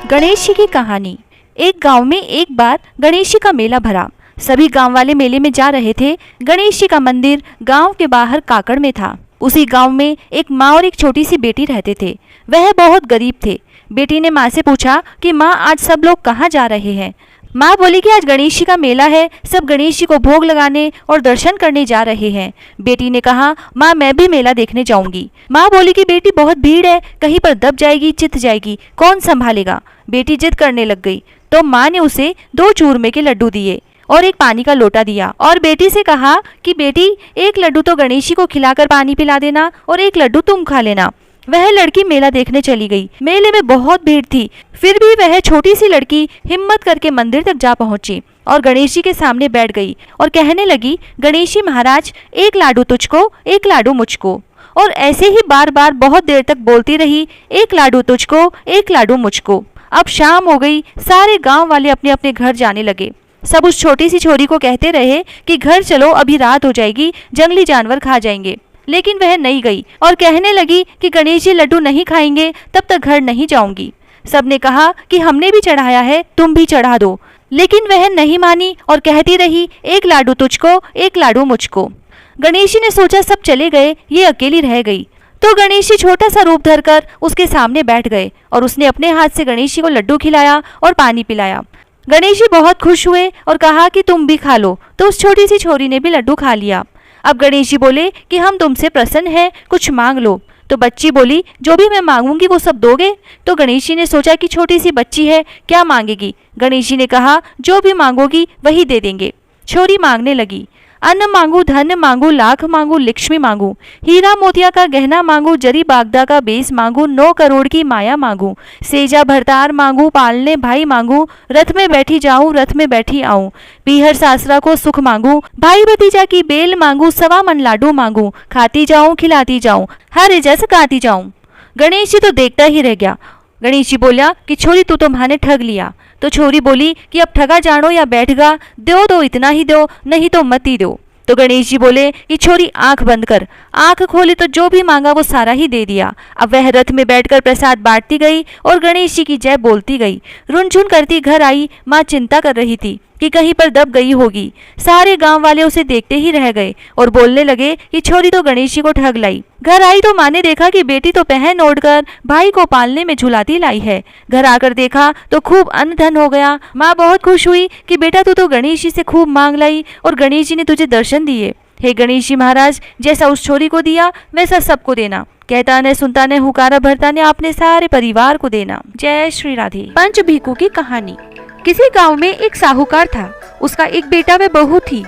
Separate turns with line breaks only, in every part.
गणेश जी की कहानी। एक गांव में एक बार गणेश जी का मेला भरा। सभी गांव वाले मेले में जा रहे थे। गणेश जी का मंदिर गांव के बाहर काकड़ में था। उसी गांव में एक माँ और एक छोटी सी बेटी रहते थे। वह बहुत गरीब थे। बेटी ने माँ से पूछा कि माँ, आज सब लोग कहाँ जा रहे हैं। माँ बोली कि आज गणेश जी का मेला है, सब गणेश जी को भोग लगाने और दर्शन करने जा रहे हैं। बेटी ने कहा, माँ मैं भी मेला देखने जाऊंगी। माँ बोली कि बेटी बहुत भीड़ है, कहीं पर दब जाएगी, चित जाएगी, कौन संभालेगा। बेटी जिद करने लग गई तो माँ ने उसे 2 चूरमे के लड्डू दिए और एक पानी का लोटा दिया और बेटी से कहा कि बेटी, एक लड्डू तो गणेश जी को खिलाकर पानी पिला देना और एक लड्डू तुम खा लेना। वह लड़की मेला देखने चली गई। मेले में बहुत भीड़ थी, फिर भी वह छोटी सी लड़की हिम्मत करके मंदिर तक जा पहुंची और गणेश जी के सामने बैठ गई और कहने लगी, गणेश जी महाराज, एक लाडू तुझको, एक लाडू मुझको। और ऐसे ही बार बार बहुत देर तक बोलती रही, एक लाडू तुझको, एक लाडू मुझको। अब शाम हो गई, सारे गांव वाले अपने अपने घर जाने लगे। सब उस छोटी सी छोरी को कहते रहे कि घर चलो, अभी रात हो जाएगी, जंगली जानवर खा जाएंगे। लेकिन वह नहीं गई और कहने लगी कि गणेश जी लड्डू नहीं खाएंगे तब तक घर नहीं जाऊंगी। सबने कहा कि हमने भी चढ़ाया है, तुम भी चढ़ा दो। लेकिन वह नहीं मानी और कहती रही, एक लाडू तुझको, एक लाडू मुझको। गणेश जी ने सोचा सब चले गए, ये अकेली रह गई। तो गणेश जी छोटा सा रूप धरकर उसके सामने बैठ गए और उसने अपने हाथ से गणेश जी को लड्डू खिलाया और पानी पिलाया। गणेश जी बहुत खुश हुए और कहा कि तुम भी खा लो। तो उस छोटी सी छोरी ने भी लड्डू खा लिया। अब गणेश जी बोले कि हम तुमसे प्रसन्न हैं, कुछ मांग लो। तो बच्ची बोली, जो भी मैं मांगूंगी वो सब दोगे। तो गणेश जी ने सोचा कि छोटी सी बच्ची है, क्या मांगेगी। गणेश जी ने कहा, जो भी मांगोगी वही दे देंगे। छोरी मांगने लगी, अन्न मांगू, धन मांगू, लाख मांगू, लक्ष्मी मांगू, हीरा मोतिया का गहना मांगू, जरी बागदा का बेस मांगू, 9 करोड़ की माया मांगू, सेजा भरतार मांगू, पालने भाई मांगू, रथ में बैठी जाऊं, रथ में बैठी आऊं, पीहर सासरा को सुख मांगू, भाई भतीजा की बेल मांगू, 1.25 मन लाडू मांगू, खाती जाऊं, खिलाती जाऊं, हर जस गाती जाऊं। गणेश जी तो देखता ही रह गया। गणेश जी बोला कि छोरी, तू तो माने ठग लिया। तो छोरी बोली कि अब ठगा जानो या बैठगा, दो तो इतना ही दो, नहीं तो मत ही दो। तो गणेश जी बोले कि छोरी आंख बंद कर। आंख खोली तो जो भी मांगा वो सारा ही दे दिया। अब वह रथ में बैठकर प्रसाद बांटती गई और गणेश जी की जय बोलती गई। रुनझुन करती घर आई। माँ चिंता कर रही थी कि कहीं पर दब गई होगी। सारे गांव वाले उसे देखते ही रह गए और बोलने लगे कि छोरी तो गणेश जी को ठग लाई। घर आई तो माँ ने देखा कि बेटी तो पहन ओढ़कर भाई को पालने में झुलाती लाई है। घर आकर देखा तो खूब अन्न धन हो गया। माँ बहुत खुश हुई कि बेटा तू तो गणेश जी से खूब मांग लाई और गणेश जी ने तुझे दर्शन दिए। हे गणेश जी महाराज, जैसा उस छोरी को दिया वैसा सबको देना। कहता ने सुनता ने हुकारा भरता ने अपने सारे परिवार को देना। जय श्री राधे। पंच भिखू की कहानी। किसी गांव में एक साहूकार था। उसका एक बेटा व बहू थी।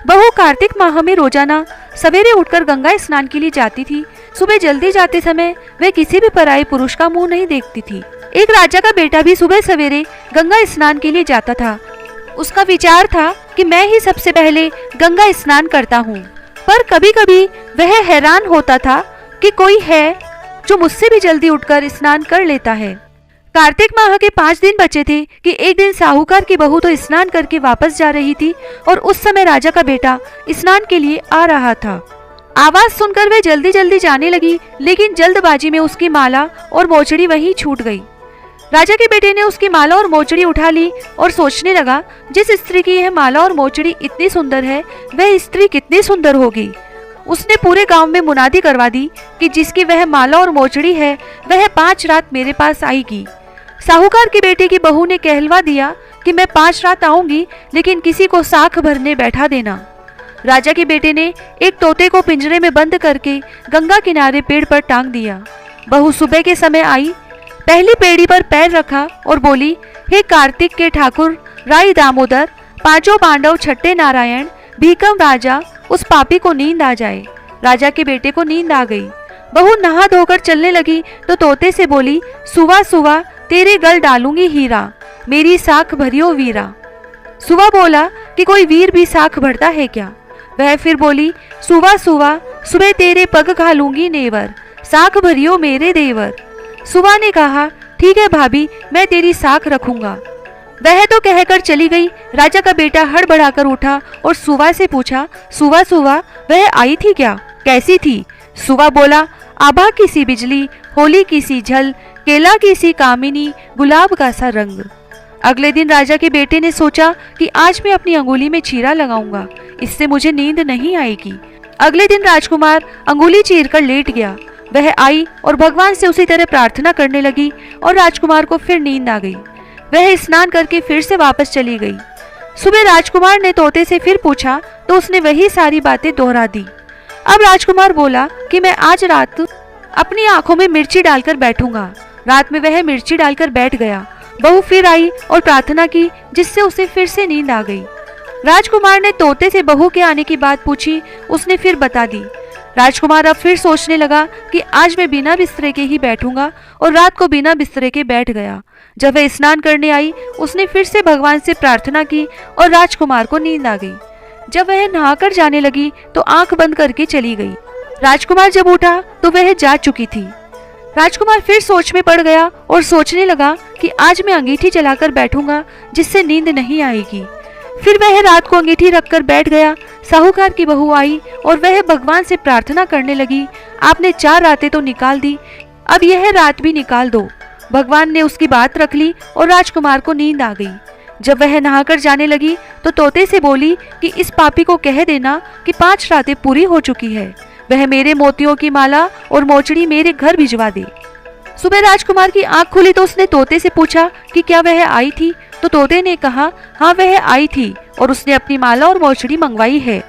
बहू कार्तिक माह में रोजाना सवेरे उठकर गंगा स्नान के लिए जाती थी। सुबह जल्दी जाते समय वह किसी भी पराये पुरुष का मुंह नहीं देखती थी। एक राजा का बेटा भी सुबह सवेरे गंगा स्नान के लिए जाता था। उसका विचार था कि मैं ही सबसे पहले गंगा स्नान करता हूँ। पर कभी कभी वह हैरान होता था कि कोई है जो मुझसे भी जल्दी उठकर स्नान कर लेता है। कार्तिक माह के 5 दिन बचे थे कि एक दिन साहूकार की बहू तो स्नान करके वापस जा रही थी और उस समय राजा का बेटा स्नान के लिए आ रहा था। आवाज सुनकर वह जल्दी जल्दी जाने लगी, लेकिन जल्दबाजी में उसकी माला और मोचड़ी वहीं छूट गई। राजा के बेटे ने उसकी माला और मोचड़ी उठा ली और सोचने लगा, जिस स्त्री की यह माला और मोचड़ी इतनी सुंदर है वह स्त्री कितनी सुंदर होगी। उसने पूरे गांव में मुनादी करवा दी कि जिसकी वह माला और मोचड़ी है वह 5 रात मेरे पास आएगी। साहूकार के बेटे की बहू ने कहलवा दिया कि मैं 5 रात आऊंगी, लेकिन किसी को साख भरने बैठा देना। राजा के बेटे ने एक तोते को पिंजरे में बंद करके गंगा किनारे पेड़ पर टांग दिया। बहू सुबह के समय आई, पहली पेड़ी पर पैर रखा और बोली, हे कार्तिक के ठाकुर राई दामोदर, 5 पांडव छठे नारायण, भीकम राजा, उस पापी को नींद आ जाए। राजा के बेटे को नींद आ गई। बहू नहा धोकर चलने लगी तो तोते से बोली, सुवा सुवा तेरे गल डालूंगी हीरा, मेरी साख भरियो वीरा। सुवा बोला कि कोई वीर भी साख भरता है क्या। वह फिर बोली, सुवा सुवा सुबह तेरे पग घालूंगी नेवर, साख भरियो मेरे देवर। सुवा ने कहा, ठीक है भाभी, मैं तेरी साख रखूंगा। वह तो कहकर चली गई। राजा का बेटा हड़बड़ाकर उठा और सुवा से पूछा, सुवा सुवा वह आई थी क्या, कैसी थी। सुवा बोला, आभा की सी बिजली, होली की सी झल, अकेला किसी कामिनी गुलाब का सा रंग। अगले दिन राजा के बेटे ने सोचा कि आज मैं अपनी अंगुली में चीरा लगाऊंगा, इससे मुझे नींद नहीं आएगी। अगले दिन राजकुमार अंगुली चीर कर लेट गया। वह आई और भगवान से उसी तरह प्रार्थना करने लगी और राजकुमार को फिर नींद आ गई। वह स्नान करके फिर से वापस चली गई। सुबह राजकुमार ने तोते से फिर पूछा तो उसने वही सारी बातें दोहरा दी। अब राजकुमार बोला कि मैं आज रात अपनी आंखों में मिर्ची डालकर बैठूंगा। रात में वह मिर्ची डालकर बैठ गया। बहू फिर आई और प्रार्थना की, जिससे उसे फिर से नींद आ गई। राजकुमार ने तोते से बहू के आने की बात पूछी, उसने फिर बता दी। राजकुमार अब फिर सोचने लगा कि आज मैं बिना बिस्तरे के ही बैठूंगा और रात को बिना बिस्तरे के बैठ गया। जब वह स्नान करने आई, उसने फिर से भगवान से प्रार्थना की और राजकुमार को नींद आ गई। जब वह नहाकर जाने लगी तो आंख बंद करके चली गई। राजकुमार जब उठा तो वह जा चुकी थी। राजकुमार फिर सोच में पड़ गया और सोचने लगा कि आज मैं अंगीठी जलाकर बैठूंगा, जिससे नींद नहीं आएगी। फिर वह रात को अंगीठी रखकर बैठ गया। साहूकार की बहू आई और वह भगवान से प्रार्थना करने लगी, आपने 4 रातें तो निकाल दी, अब यह रात भी निकाल दो। भगवान ने उसकी बात रख ली और राजकुमार को नींद आ गई। जब वह नहाकर जाने लगी तो तोते से बोली कि इस पापी को कह देना कि 5 रातें पूरी हो चुकी है, वह मेरे मोतियों की माला और मोचड़ी मेरे घर भिजवा दे। सुबह राजकुमार की आंख खुली तो उसने तोते से पूछा कि क्या वह आई थी, तो तोते ने कहा हाँ वह आई थी और उसने अपनी माला और मोचड़ी मंगवाई है।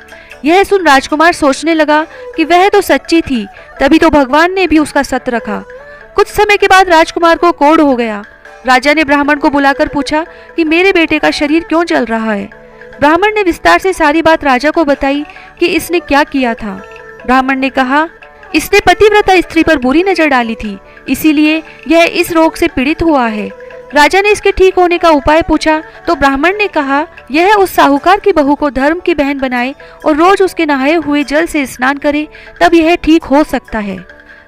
यह सुन राजकुमार सोचने लगा कि वह तो सच्ची थी, तभी तो भगवान ने भी उसका सत रखा। कुछ समय के बाद राजकुमार को कोढ़ हो गया। राजा ने ब्राह्मण को बुलाकर पूछा कि मेरे बेटे का शरीर क्यों जल रहा है। ब्राह्मण ने विस्तार से सारी बात राजा को बताई कि इसने क्या किया था। ब्राह्मण ने कहा इसने पतिव्रता स्त्री पर बुरी नजर डाली थी, इसीलिए यह इस रोग से पीड़ित हुआ है। राजा ने इसके ठीक होने का उपाय पूछा तो ब्राह्मण ने कहा यह उस साहूकार की बहू को धर्म की बहन बनाए और रोज उसके नहाए हुए जल से स्नान करे, तब यह ठीक हो सकता है।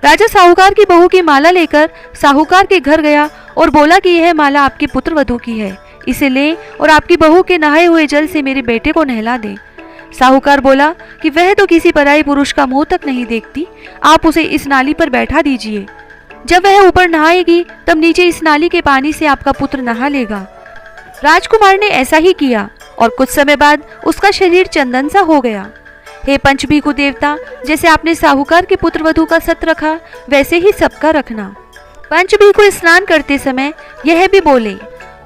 राजा साहूकार की बहू की माला लेकर साहूकार के घर गया और बोला कि यह माला आपकी पुत्र वधू की है, इसे ले और आपकी बहू के नहाए हुए जल से मेरे बेटे को नहला दे। साहूकार बोला कि वह तो किसी पराई पुरुष का मुंह तक नहीं देखती, आप उसे इस नाली पर बैठा दीजिए। जब वह ऊपर नहाएगी तब नीचे इस नाली के पानी से आपका पुत्र नहा लेगा। राजकुमार ने ऐसा ही किया और कुछ समय बाद उसका शरीर चंदन सा हो गया। हे पंचभीखु देवता, जैसे आपने साहूकार के पुत्र वधू का सत रखा, वैसे ही सबका रखना। पंचभीखु स्नान करते समय यह भी बोले,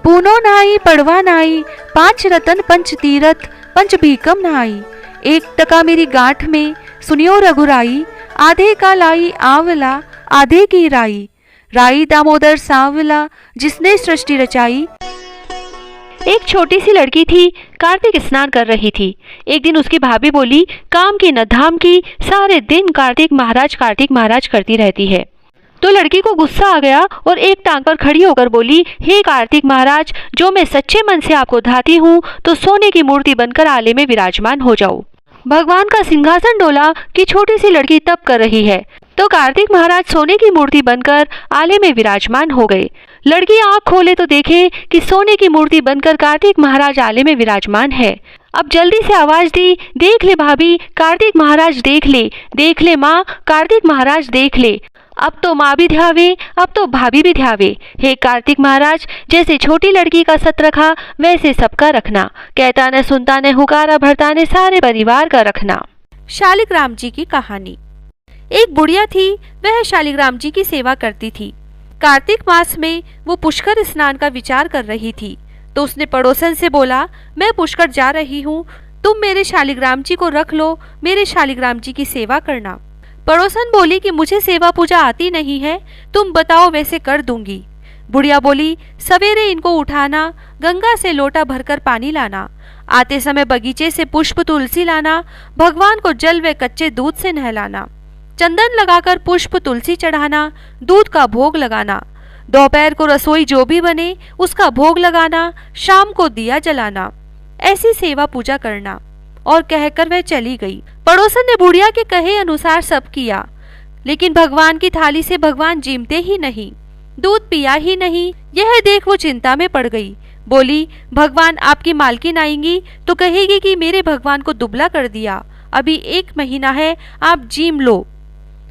पूनो नहाई पड़वा नहाई, 5 रतन 5 तीरथ पंचभीकम नहाई। 1 टका मेरी गांठ में सुनियो रघुराई, आधे का लाई आंवला आधे की राई। राई दामोदर सांवला जिसने सृष्टि रचाई। एक छोटी सी लड़की थी, कार्तिक स्नान कर रही थी। एक दिन उसकी भाभी बोली, काम की न धाम की, सारे दिन कार्तिक महाराज करती रहती है। तो लड़की को गुस्सा आ गया और एक टांग पर खड़ी होकर बोली, हे कार्तिक महाराज, जो मैं सच्चे मन से आपको धाती हूँ तो सोने की मूर्ति बनकर आले में विराजमान हो जाओ। भगवान का सिंहासन डोला कि छोटी सी लड़की तप कर रही है, तो कार्तिक महाराज सोने की मूर्ति बनकर आले में विराजमान हो गए। लड़की आंख खोले तो देखे कि सोने की मूर्ति बनकर कार्तिक महाराज आले में विराजमान है। अब जल्दी से आवाज दी, देख ले भाभी, कार्तिक महाराज देख ले माँ, कार्तिक महाराज देख ले। अब तो माँ भी ध्यावे, अब तो भाभी भी ध्यावे। हे कार्तिक महाराज, जैसे छोटी लड़की का सत रखा वैसे सबका रखना। कहता न सुनता न हुकारा भरता ने सारे परिवार का रखना। शालिग्राम जी की कहानी। एक बुढ़िया थी, वह शालिग्राम जी की सेवा करती थी। कार्तिक मास में वो पुष्कर स्नान का विचार कर रही थी, तो उसने पड़ोसन से बोला, मैं पुष्कर जा रही हूँ, तुम मेरे शालिग्राम जी को रख लो, मेरे शालिग्राम जी की सेवा करना। पड़ोसन बोली कि मुझे सेवा पूजा आती नहीं है, तुम बताओ वैसे कर दूंगी। बुढ़िया बोली, सवेरे इनको उठाना, गंगा से लोटा भरकर पानी लाना, आते समय बगीचे से पुष्प तुलसी लाना, भगवान को जल व कच्चे दूध से नहलाना, चंदन लगाकर पुष्प तुलसी चढ़ाना, दूध का भोग लगाना, दोपहर को रसोई जो भी बने उसका भोग लगाना, शाम को दिया जलाना, ऐसी सेवा पूजा करना। और कहकर वह चली गई। पड़ोसन ने बुढ़िया के कहे अनुसार सब किया, लेकिन भगवान की थाली से भगवान जीमते ही नहीं, दूध पिया ही नहीं। यह देख वो चिंता में पड़ गई। बोली, भगवान आपकी मालकिन आएंगी तो कहेगी कि मेरे भगवान को दुबला कर दिया, अभी 1 महीना है, आप जीम लो।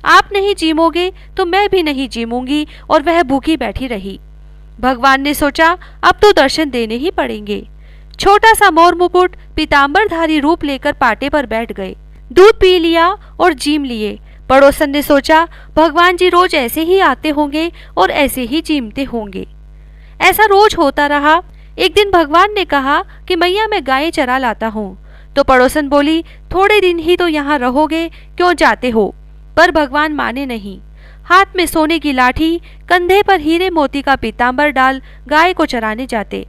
आप नहीं जीमोगे तो मैं भी नहीं जीमूंगी। और वह भूखी बैठी रही। भगवान ने सोचा अब तो दर्शन देने ही पड़ेंगे। छोटा सा मोर मुकुट पीताम्बरधारी रूप लेकर पाटे पर बैठ गए। दूध पी लिया और जीम लिए। पड़ोसन ने सोचा भगवान जी रोज ऐसे ही आते होंगे और ऐसे ही जीमते होंगे। ऐसा रोज होता रहा। एक दिन भगवान ने कहा कि मैया मैं गायें चरा लाता हूँ। तो पड़ोसन बोली थोड़े दिन ही तो यहाँ रहोगे, क्यों जाते हो। पर भगवान माने नहीं। हाथ में सोने की लाठी, कंधे पर हीरे मोती का पीताम्बर डाल गाय को चराने जाते।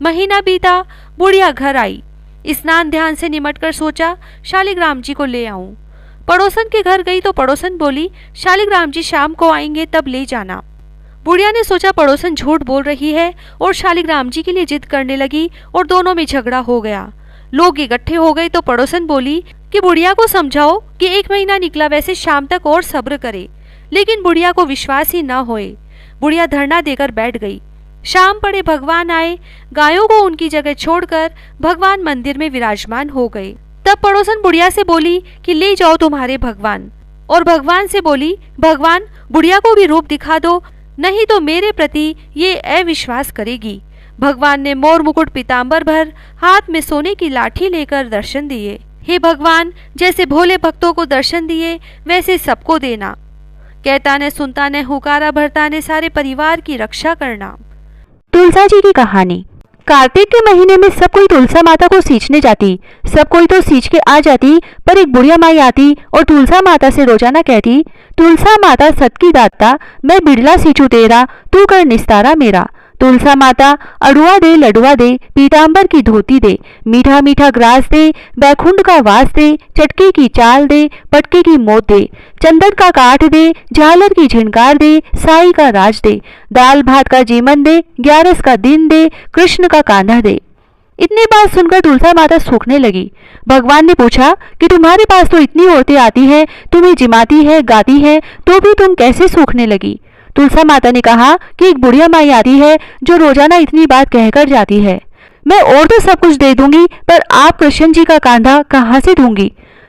महीना बीता, बुढ़िया घर आई। स्नान ध्यान से निमटकर सोचा शालिग्राम जी को ले आऊं। पड़ोसन के घर गई तो पड़ोसन बोली शालिग्राम जी शाम को आएंगे तब ले जाना। बुढ़िया ने सोचा पड़ोसन झूठ बोल रही है और शालिग्राम जी के लिए जिद करने लगी और दोनों में झगड़ा हो गया। लोग इकट्ठे हो गए तो पड़ोसन बोली कि बुढ़िया को समझाओ कि 1 महीना निकला, वैसे शाम तक और सब्र करे। लेकिन बुढ़िया को विश्वास ही न होए। बुढ़िया धरना देकर बैठ गई। शाम पड़े भगवान आए। गायों को उनकी जगह छोड़कर भगवान मंदिर में विराजमान हो गए। तब पड़ोसन बुढ़िया से बोली कि ले जाओ तुम्हारे भगवान। और भगवान से बोली भगवान बुढ़िया को भी रूप दिखा दो, नहीं तो मेरे प्रति ये अविश्वास करेगी। भगवान ने मोर मुकुट पीताम्बर भर हाथ में सोने की लाठी लेकर दर्शन दिए। हे भगवान, जैसे भोले भक्तों को दर्शन दिए वैसे सबको देना। कहता ने सुनता ने हुकारा भरता ने सारे परिवार की रक्षा करना।
तुलसा जी की कहानी। कार्तिक के महीने में सब कोई तुलसा माता को सींचने जाती। सब कोई तो सींच के आ जाती, पर एक बुढ़िया माई आती और तुलसा माता से रोजाना कहती तुलसा माता सत की दाता, मैं बिड़ला सींचू तेरा, तू कर निस्तारा मेरा। तुलसा माता अड़ुआ दे लडुआ दे, पीताम्बर की धोती दे, मीठा मीठा ग्रास दे, बैकुंठ का वास दे, चटके की चाल दे, पटके की मोत दे, चंदन का काठ दे, झालर की झिनकार दे, साई का राज दे, दाल भात का जीमन दे, 11 का दिन दे, कृष्ण का कांधा दे। इतनी बात सुनकर तुलसा माता सूखने लगी। भगवान ने पूछा कि तुम्हारे पास तो इतनी औरतें आती हैं, तुम्हें जिमाती है, गाती है, तो भी तुम कैसे सूखने लगी। तुलसा माता ने कहा कि एक बुढ़िया माई आती है जो रोजाना इतनी बात कहकर जाती है। मैं और तो सब कुछ दे दूंगी, पर आप कृष्ण जी का कांधा कहाँ से दूंगी।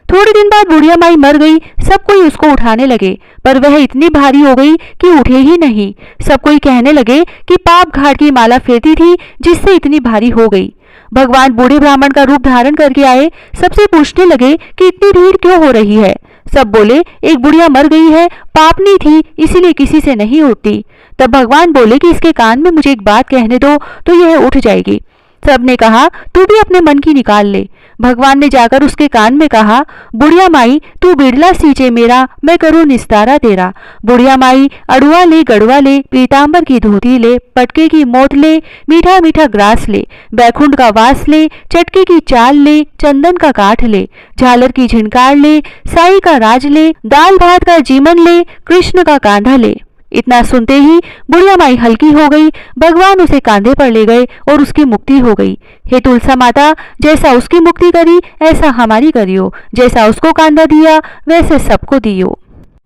थोड़े दिन बाद बुढ़िया माई मर गई। सब कोई उसको उठाने लगे, पर वह इतनी भारी हो गई कि उठे ही नहीं। सब कोई कहने लगे कि पाप घाट की माला फेरती थी जिससे इतनी भारी हो गई। भगवान बूढ़े ब्राह्मण का रूप धारण करके आए। सबसे पूछने लगे कि इतनी भीड़ क्यों हो रही है। सब बोले एक बुढ़िया मर गई है, पापनी थी इसीलिए किसी से नहीं उठती। तब भगवान बोले कि इसके कान में मुझे एक बात कहने दो तो यह उठ जाएगी। सबने कहा तू भी अपने मन की निकाल ले। भगवान ने जाकर उसके कान में कहा बुढ़िया माई तू बिड़ला सींचे मेरा, मैं करूँ निस्तारा तेरा। बुढ़िया माई अड़ुआ ले गड़ुआ ले, पीताम्बर की धोती ले, पटके की मोट ले, मीठा मीठा ग्रास ले, बैकुंठ का वास ले, चटके की चाल ले, चंदन का काठ ले, झालर की झिनकार ले, साई का राज ले, दाल भात का जीमन ले, कृष्ण का कांधा ले। इतना सुनते ही बुढ़िया माई हल्की हो गई। भगवान उसे कांधे पर ले गए और उसकी मुक्ति हो गई। हे तुलसा माता, जैसा उसकी मुक्ति करी ऐसा हमारी करियो, जैसा उसको कांधा दिया वैसे सबको दियो।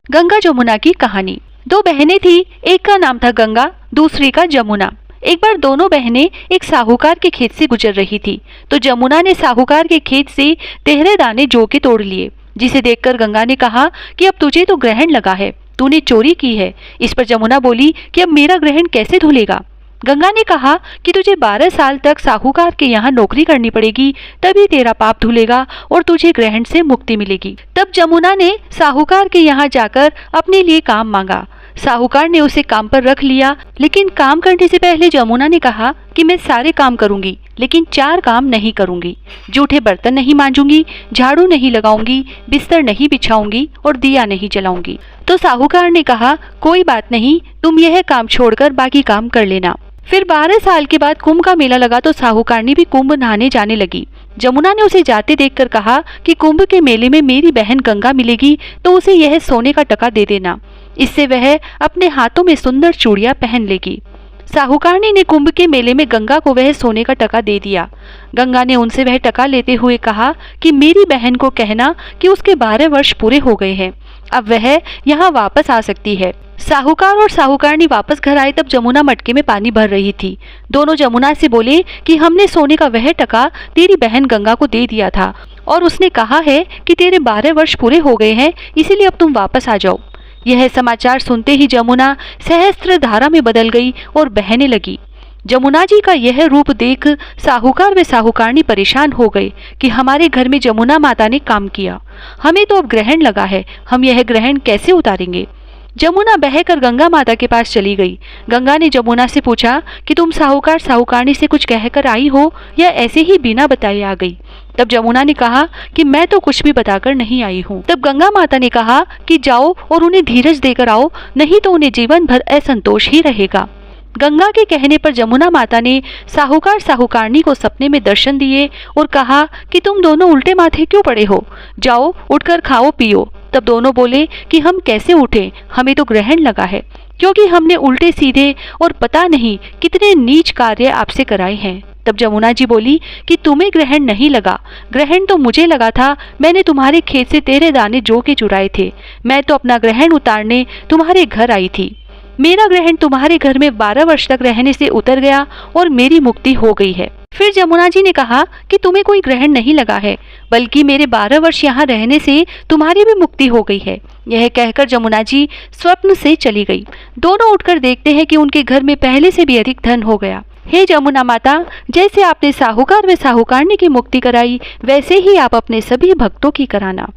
गंगा जमुना की कहानी। 2 बहनें थी, एक का नाम था गंगा, दूसरी का जमुना। एक बार दोनों बहनें एक साहूकार के खेत से गुजर रही थी, तो जमुना ने साहूकार के खेत से तेहरे दाने जौ के तोड़ लिए, जिसे देखकर गंगा ने कहा कि अब तुझे तो ग्रहण लगा है, तूने चोरी की है। इस पर जमुना बोली कि अब मेरा ग्रहण कैसे धुलेगा। गंगा ने कहा कि तुझे 12 साल तक साहूकार के यहाँ नौकरी करनी पड़ेगी, तभी तेरा पाप धुलेगा और तुझे ग्रहण से मुक्ति मिलेगी। तब जमुना ने साहूकार के यहाँ जाकर अपने लिए काम मांगा। साहूकार ने उसे काम पर रख लिया, लेकिन काम करने से पहले जमुना ने कहा कि मैं सारे काम करूंगी, लेकिन 4 काम नहीं करूंगी। जूठे बर्तन नहीं मांजूंगी, झाड़ू नहीं लगाऊंगी, बिस्तर नहीं बिछाऊंगी और दिया नहीं जलाऊंगी। तो साहूकार ने कहा कोई बात नहीं, तुम यह काम छोड़कर बाकी काम कर लेना। फिर 12 साल के बाद कुंभ का मेला लगा तो साहूकारनी भी कुंभ नहाने जाने लगी। जमुना ने उसे जाते देखकर कहा कि कुंभ के मेले में मेरी बहन गंगा मिलेगी तो उसे यह सोने का टका दे देना, इससे वह अपने हाथों में सुंदर चूड़ियां पहन लेगी। साहूकारनी ने कुंभ के मेले में गंगा को वह सोने का टका दे दिया। गंगा ने उनसे वह टका लेते हुए कहा कि मेरी बहन को कहना कि उसके 12 वर्ष पूरे हो गए हैं, अब वह यहाँ वापस आ सकती है। साहूकार और साहूकारनी वापस घर आए तब जमुना मटके में पानी भर रही थी। दोनों जमुना से बोले कि हमने सोने का वह टका तेरी बहन गंगा को दे दिया था और उसने कहा है कि तेरे 12 वर्ष पूरे हो गए हैं, इसीलिए अब तुम वापस आ जाओ। यह समाचार सुनते ही जमुना सहस्त्र धारा में बदल गई और बहने लगी। जमुना जी का यह रूप देख साहूकार व साहूकारनी परेशान हो गए कि हमारे घर में जमुना माता ने काम किया, हमें तो अब ग्रहण लगा है, हम यह ग्रहण कैसे उतारेंगे। जमुना बहकर गंगा माता के पास चली गई। गंगा ने जमुना से पूछा कि तुम साहूकार साहूकारनी से कुछ कहकर आई हो या ऐसे ही बिना बताए आ गई। तब जमुना ने कहा कि मैं तो कुछ भी बताकर नहीं आई हूँ। तब गंगा माता ने कहा कि जाओ और उन्हें धीरज देकर आओ, नहीं तो उन्हें जीवन भर असंतोष ही रहेगा। गंगा के कहने पर जमुना माता ने साहूकार साहूकारनी को सपने में दर्शन दिए और कहा कि तुम दोनों उल्टे माथे क्यों पड़े हो, जाओ उठकर खाओ पियो। तब दोनों बोले कि हम कैसे उठे, हमें तो ग्रहण लगा है, क्योंकि हमने उल्टे सीधे और पता नहीं कितने नीच कार्य आपसे कराए हैं। तब जमुना जी बोली कि तुम्हें ग्रहण नहीं लगा, ग्रहण तो मुझे लगा था। मैंने तुम्हारे खेत से 13 दाने जौ के चुराए थे, मैं तो अपना ग्रहण उतारने तुम्हारे घर आई थी। मेरा ग्रहण तुम्हारे घर में 12 वर्ष तक रहने से उतर गया और मेरी मुक्ति हो गई है। फिर जमुना जी ने कहा कि तुम्हें कोई ग्रहण नहीं लगा है, बल्कि मेरे 12 वर्ष यहाँ रहने से तुम्हारी भी मुक्ति हो गई है। यह कहकर जमुना जी स्वप्न से चली गई। दोनों उठकर देखते हैं कि उनके घर में पहले से भी अधिक धन हो गया। हे जमुना माता, जैसे आपने साहूकार व साहूकारनी की मुक्ति कराई, वैसे ही आप अपने सभी भक्तों की कराना।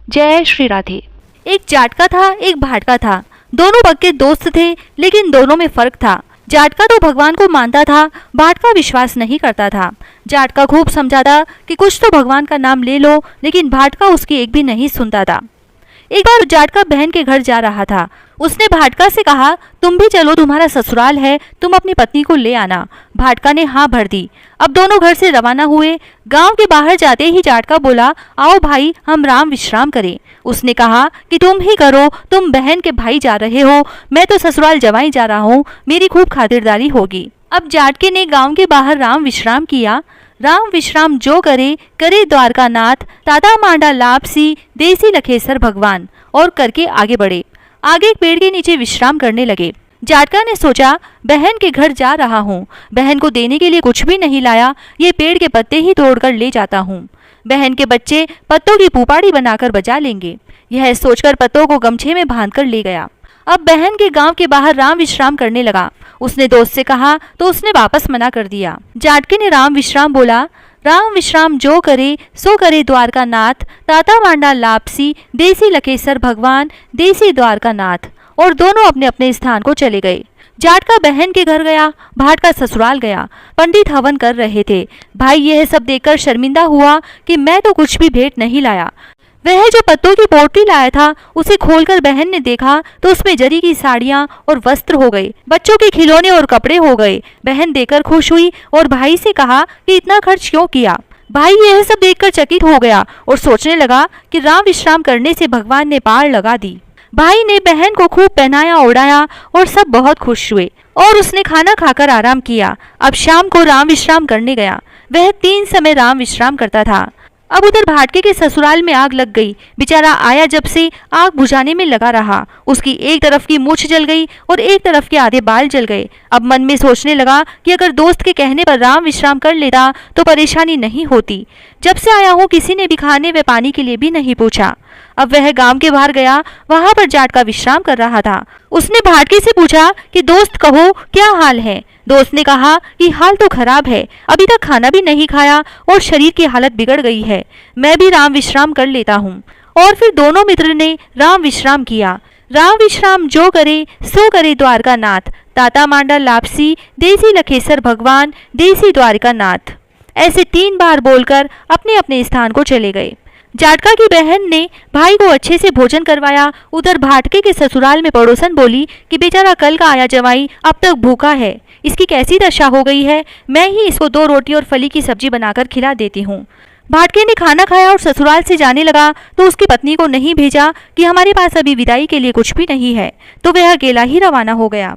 जय श्री राधे। एक जाटका था, एक भाटका था। दोनों पक्के दोस्त थे, लेकिन दोनों में फर्क था। जाटका तो भगवान को मानता था, भाटका विश्वास नहीं करता था। जाटका खूब समझाता कि कुछ तो भगवान का नाम ले लो, लेकिन भाटका उसकी एक भी नहीं सुनता था। एक बार जाटका बहन के घर जा रहा था। उसने भाटका से कहा, तुम भी चलो, तुम्हारा ससुराल है, तुम अपनी पत्नी को ले आना। भाटका ने हाँ भर दी। अब दोनों घर से रवाना हुए। गांव के बाहर जाते ही जाटका बोला, आओ भाई हम राम विश्राम करें। उसने कहा कि तुम ही करो, तुम बहन के भाई जा रहे हो, मैं तो ससुराल जवाई जा रहा हूँ, मेरी खूब खातिरदारी होगी। अब जाटके ने गांव के बाहर राम विश्राम किया। राम विश्राम जो करे, करे द्वारका नाथ, ताता मांडा लापसी, देसी लखेसर भगवान, और करके आगे बढ़े। आगे एक पेड़ के नीचे विश्राम करने लगे। जाटका ने सोचा, बहन के घर जा रहा हूँ, बहन को देने के लिए कुछ भी नहीं लाया, ये पेड़ के पत्ते ही तोड़कर ले जाता हूँ। बहन के बच्चे पत्तों की पुपाड़ी बनाकर बजा लेंगे। यह सोचकर पत्तों को गमछे में बांधकर ले गया। अब बहन के गांव के बाहर राम विश्राम करने लगा। उसने दोस्त से कहा तो उसने वापस मना कर दिया। जाटके ने राम विश्राम बोला, राम विश्राम जो करे, सो करे द्वारका नाथ, ताता मांडा लापसी, देसी लखेसर भगवान, देसी द्वारका नाथ, और दोनों अपने अपने स्थान को चले गए। जाटका बहन के घर गया, भाटका ससुराल गया। पंडित हवन कर रहे थे। भाई यह सब देखकर शर्मिंदा हुआ कि मैं तो कुछ भी भेंट नहीं लाया। वह जो पत्तों की पोटली लाया था, उसे खोलकर बहन ने देखा तो उसमें जरी की साड़ियाँ और वस्त्र हो गए, बच्चों के खिलौने और कपड़े हो गए। बहन देखकर खुश हुई और भाई से कहा कि इतना खर्च क्यों किया। भाई यह सब देखकर चकित हो गया और सोचने लगा कि राम विश्राम करने से भगवान ने पार लगा दी। भाई ने बहन को खूब पहनाया ओढ़ाया और सब बहुत खुश हुए और उसने खाना खाकर आराम किया। अब शाम को राम विश्राम करने गया। वह 3 समय राम विश्राम करता था। अब उधर भाटके के ससुराल में आग लग गई। बेचारा आया जब से आग बुझाने में लगा रहा। उसकी एक तरफ की मूछ जल गई और एक तरफ के आधे बाल जल गए। अब मन में सोचने लगा कि अगर दोस्त के कहने पर राम विश्राम कर लेता तो परेशानी नहीं होती। जब से आया हूँ किसी ने भी खाने व पानी के लिए भी नहीं पूछा। अब वह गांव के बाहर गया। वहां पर जाटका विश्राम कर रहा था। उसने भाटके से पूछा कि दोस्त कहो क्या हाल है। दोस्त ने कहा कि हाल तो खराब है, अभी तक खाना भी नहीं खाया और शरीर की हालत बिगड़ गई है, मैं भी राम विश्राम कर लेता हूँ। और फिर दोनों मित्र ने राम विश्राम किया। राम विश्राम जो करे, सो करे द्वारका नाथ, ताता मांडा लापसी, देसी लखेसर भगवान, देसी द्वारका नाथ, ऐसे 3 बार बोलकर अपने अपने स्थान को चले गए। जाटका की बहन ने भाई को अच्छे से भोजन करवाया। उधर भाटके के ससुराल में पड़ोसन बोली कि बेचारा कल का आया जवाई अब तक भूखा है, इसकी कैसी दशा हो गई है, मैं ही इसको 2 रोटी और फली की सब्जी बनाकर खिला देती हूँ। भाटके ने खाना खाया और ससुराल से जाने लगा तो उसकी पत्नी को नहीं भेजा कि हमारे पास अभी विदाई के लिए कुछ भी नहीं है, तो वह अकेला ही रवाना हो गया।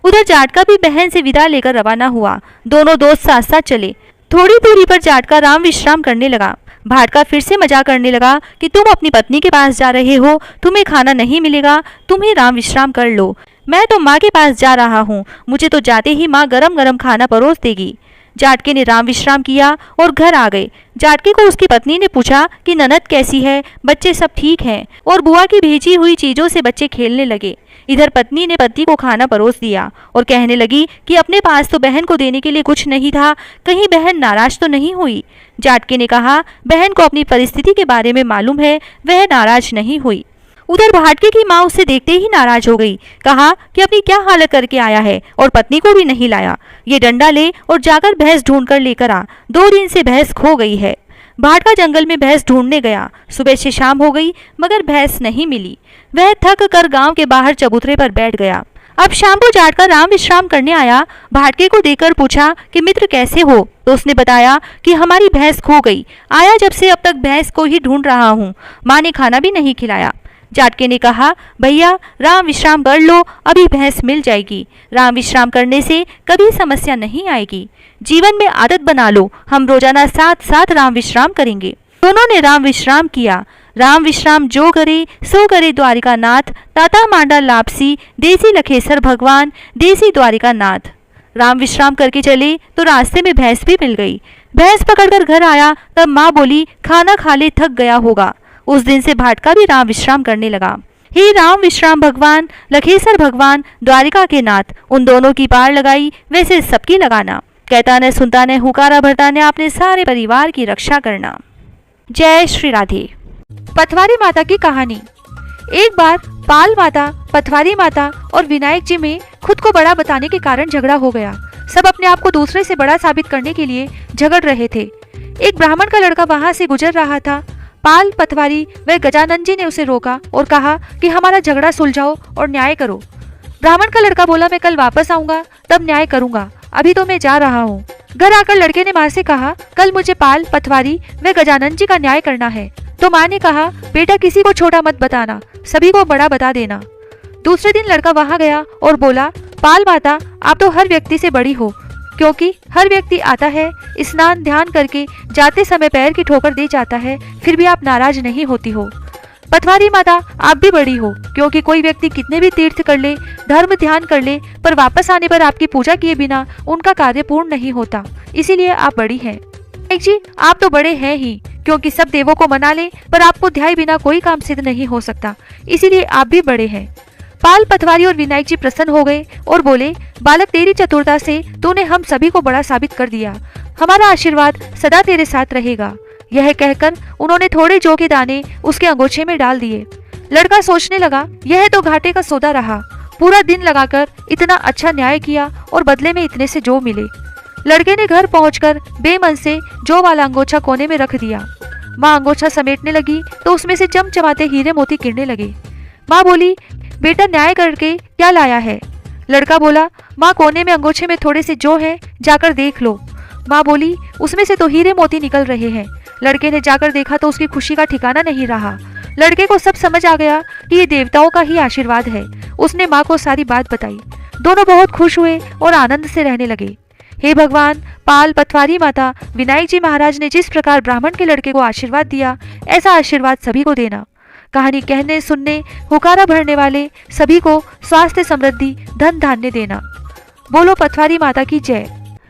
उधर जाटका भी बहन से विदा लेकर रवाना हुआ। दोनों दोस्त साथ साथ चले। थोड़ी दूरी पर जाटका राम विश्राम करने लगा। भाटका फिर से मजाक करने लगा कि तुम अपनी पत्नी के पास जा रहे हो, तुम्हें खाना नहीं मिलेगा, तुम ही राम विश्राम कर लो। मैं तो माँ के पास जा रहा हूँ, मुझे तो जाते ही माँ गरम गरम खाना परोस देगी। जाटके ने राम विश्राम किया और घर आ गए। जाटके को उसकी पत्नी ने पूछा कि ननद कैसी है, बच्चे सब ठीक हैं, और बुआ की भेजी हुई चीजों से बच्चे खेलने लगे। इधर पत्नी ने पति को खाना परोस दिया और कहने लगी कि अपने पास तो बहन को देने के लिए कुछ नहीं था, कहीं बहन नाराज तो नहीं हुई। जाटके ने कहा, बहन को अपनी परिस्थिति के बारे में मालूम है, वह नाराज नहीं हुई। उधर भाटके की माँ उससे देखते ही नाराज हो गई। कहा कि अपनी क्या हालत करके आया है और पत्नी को भी नहीं लाया। ये डंडा ले और जाकर भैंस ढूंढ कर लेकर आ, 2 दिन से भैंस खो गई है। भाटका जंगल में भैंस ढूंढने गया। सुबह से शाम हो गई मगर भैंस नहीं मिली। वह थक कर गांव के बाहर चबूतरे पर बैठ गया। अब शाम को जाटका राम विश्राम करने आया। भाटके को देखकर पूछा कि मित्र कैसे हो, तो उसने बताया कि हमारी भैंस खो गई, आया जब से अब तक भैंस को ही ढूंढ रहा हूँ, माँ ने खाना भी नहीं खिलाया। जाटके ने कहा, भैया राम विश्राम कर लो, अभी भैंस मिल जाएगी। राम विश्राम करने से कभी समस्या नहीं आएगी। जीवन में आदत बना लो, हम रोजाना साथ साथ राम विश्राम करेंगे। दोनों ने राम विश्राम किया। राम विश्राम जो करे सो करे द्वारिका नाथ, ताता मांडा लापसी, देसी लखेसर भगवान, देसी द्वारिका नाथ। राम विश्राम करके चले तो रास्ते में भैंस भी मिल गई। भैंस पकड़कर घर आया तब माँ बोली, खाना खा ले, थक गया होगा। उस दिन से भाटका भी राम विश्राम करने लगा। हे राम विश्राम भगवान, लखेसर भगवान, द्वारिका के नाथ, उन दोनों की पार लगाई वैसे सबकी लगाना। कहता न सुनता न हुकारा भरता न अपने सारे परिवार की रक्षा करना। जय श्री राधे।
पथवारी माता की कहानी। एक बार पाल माता, पथवारी माता और विनायक जी में खुद को बड़ा बताने के कारण झगड़ा हो गया। सब अपने आप को दूसरे से बड़ा साबित करने के लिए झगड़ रहे थे। एक ब्राह्मण का लड़का वहां से गुजर रहा था। पाल, पथवारी व गजानन जी ने उसे रोका और कहा कि हमारा झगड़ा सुलझाओ और न्याय करो। ब्राह्मण का लड़का बोला, मैं कल वापस आऊंगा तब न्याय करूंगा, अभी तो मैं जा रहा हूँ। घर आकर लड़के ने माँ से कहा, कल मुझे पाल, पथवारी व गजानन जी का न्याय करना है। तो माँ ने कहा, बेटा किसी को छोटा मत बताना, सभी को बड़ा बता देना। दूसरे दिन लड़का वहां गया और बोला, पाल माता आप तो हर व्यक्ति से बड़ी हो, क्योंकि हर व्यक्ति आता है, स्नान ध्यान करके जाते समय पैर की ठोकर दे जाता है, फिर भी आप नाराज नहीं होती हो। पथवारी माता आप भी बड़ी हो, क्योंकि कोई व्यक्ति कितने भी तीर्थ कर ले, धर्म ध्यान कर ले, पर वापस आने पर आपकी पूजा किए बिना उनका कार्य पूर्ण नहीं होता, इसीलिए आप बड़ी हैं। एक जी आप तो बड़े हैं ही, क्योंकि सब देवों को मना ले पर आपको ध्याय बिना कोई काम सिद्ध नहीं हो सकता, इसीलिए आप भी बड़े हैं। पाल, पथवारी और विनायक जी प्रसन्न हो गए और बोले, बालक तेरी चतुरता से तूने हम सभी को बड़ा साबित कर दिया, हमारा आशीर्वाद सदा तेरे साथ रहेगा। यह कहकर उन्होंने थोड़े जौ के दाने उसके अंगोछे में डाल दिए। लड़का सोचने लगा, यह तो घाटे का सौदा रहा, पूरा दिन लगाकर इतना अच्छा न्याय किया और बदले में इतने से जौ मिले। लड़के ने घर पहुंचकर बेमन से जौ वाला अंगोछा कोने में रख दिया। माँ अंगोछा समेटने लगी तो उसमें से चमचमाते हीरे मोती गिरने लगे। माँ बोली, बेटा न्याय करके क्या लाया है? लड़का बोला, माँ कोने में अंगोछे में थोड़े से जौ है, जाकर देख लो। माँ बोली, उसमें से तो हीरे मोती निकल रहे हैं। लड़के ने जाकर देखा तो उसकी खुशी का ठिकाना नहीं रहा। लड़के को सब समझ आ गया कि ये देवताओं का ही आशीर्वाद है। उसने माँ को सारी बात बताई। दोनों बहुत खुश हुए और आनंद से रहने लगे। हे भगवान, पाल, पथवारी माता, विनायक जी महाराज ने जिस प्रकार ब्राह्मण के लड़के को आशीर्वाद दिया, ऐसा आशीर्वाद सभी को देना। कहानी कहने सुनने हुकारा भरने वाले सभी को स्वास्थ्य, समृद्धि, धन धान्य देना। बोलो पथवारी माता की जय।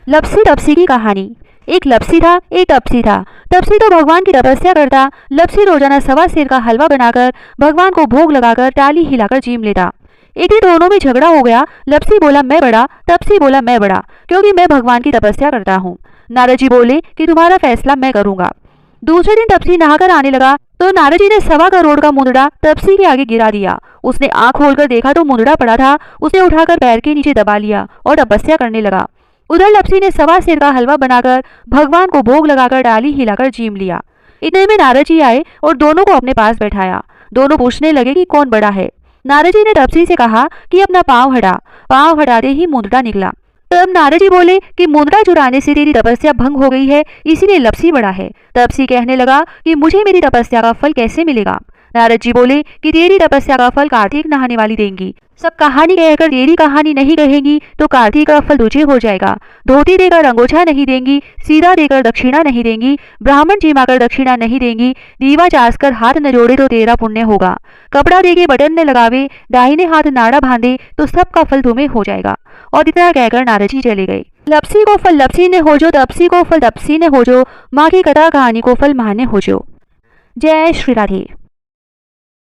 लपसी तपसी की कहानी। एक लपसी था, एक तपसी था। तपसी तो भगवान की तपस्या करता, लपसी रोजाना 1.25 सेर का हलवा बनाकर भगवान को भोग लगाकर टाली हिलाकर जीम लेता। एक दिन दोनों में झगड़ा हो गया। लपसी बोला मैं बड़ा, तपसी बोला मैं बड़ा, क्योंकि मैं भगवान की तपस्या करता हूँ। नारद जी बोले कि तुम्हारा फैसला मैं करूंगा। दूसरे दिन तपसी नहाकर आने लगा तो नारद जी ने 1.25 करोड़ का मुंदड़ा तपसी के आगे गिरा दिया। उसने आंख खोलकर देखा तो मुंदड़ा पड़ा था। उसने उठाकर पैर के नीचे दबा लिया और तपस्या करने लगा। उधर लपसी ने 1.25 सेर का हलवा बनाकर भगवान को भोग लगाकर डाली हिलाकर जीम लिया। इतने में नारद जी आए और दोनों को अपने पास बैठाया। दोनों पूछने लगे कि कौन बड़ा है। नारद जी ने तपसी से कहा कि अपना पांव हटा। पांव हटाते ही मुंदड़ा निकला। तब नारद जी बोले कि मुंदड़ा चुराने से तेरी तपस्या भंग हो गई है, इसीलिए लपसी बड़ा है। तपसी कहने लगा कि मुझे मेरी तपस्या का फल कैसे मिलेगा। नारद जी बोले कि तेरी तपस्या का फल कार्तिक नहाने वाली देंगी। सब कहानी कहकर तेरी कहानी नहीं कहेंगी तो कार्तिक का फल तुझे हो जाएगा। धोती देकर अंगोछा नहीं देंगी, सीधा देकर दक्षिणा नहीं देंगी, ब्राह्मण जिमाकर दक्षिणा नहीं देंगी, दीवा चास कर हाथ न जोड़े तो तेरा पुण्य होगा। कपड़ा देके बटन न लगावे, दाहिने हाथ नाड़ा बांधे तो सबका फल तुम्हें हो जाएगा। और इतना कहकर नारद जी चले गए। लपसी को फल लपसी ने हो जो, तपसी को फल तपसी ने हो जो, माँ की कथा कहानी को फल माँ ने हो जो। जय श्री राधे।